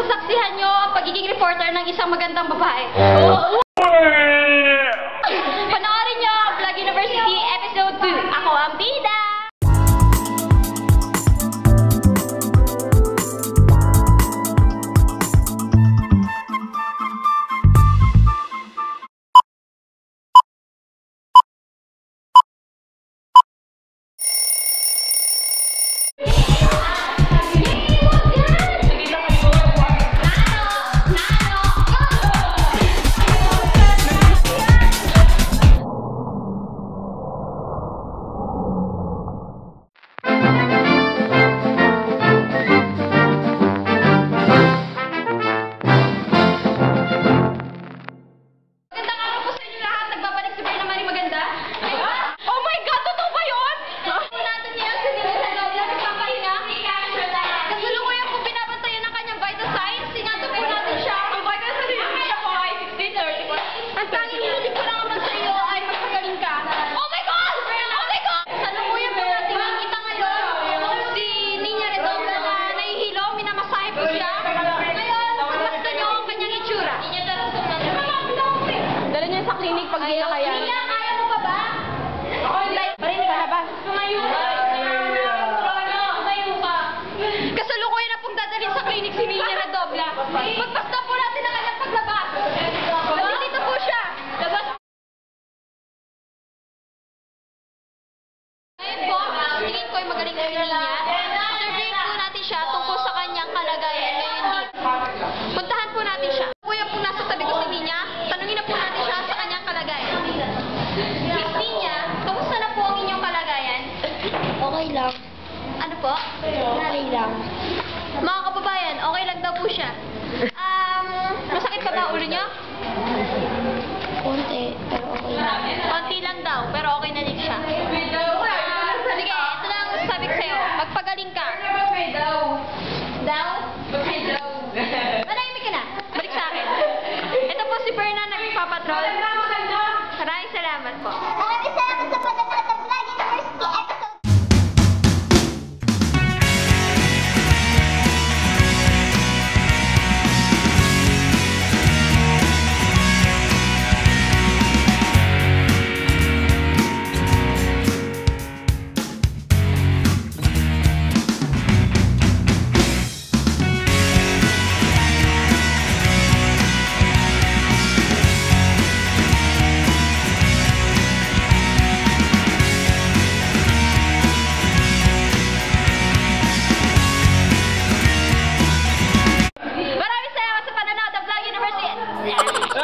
masasaksihan nyo ang pagiging reporter ng isang magandang babae. Panoorin nyo ang Vlog University Episode 2. Ako ang bida! Sa klinik pag di na kaya. Niya, kaya mo pa ba? Parinig ka na ba? Tumayo ka. Tumayo ka. Kasalukuyan na pong dadalhin sa klinik si Ninya na Dobla. Magpasta po natin ang kanyang paglabas. Dito po siya. Labas. Ngayon po, tingin ko ay magaling si Ninya. Surveyin po natin siya tungkol sa kanyang kalagayan ngayon dito. Puntahan po natin siya. Kuya po nasa tabi ko si Ninya. Tanungin na po natin siya sa kanyang kalagayan. Miss Ninya, kamusta na po ang inyong kalagayan? Okay lang. Ano po? Okay lang. Mga kababayan, okay lang daw po siya. Masakit pa ba ulo niyo? Konti, pero okay lang. Konti lang daw, pero okay na din siya. Sige, ito lang ang sabi ko sa'yo. Magpagaling ka. Daw? Manahimik ka na. Balik sa akin. Ito po si Berna nagpapatrol. Maraming salamat po. Maraming salamat sa panonood ng Vlog University Episode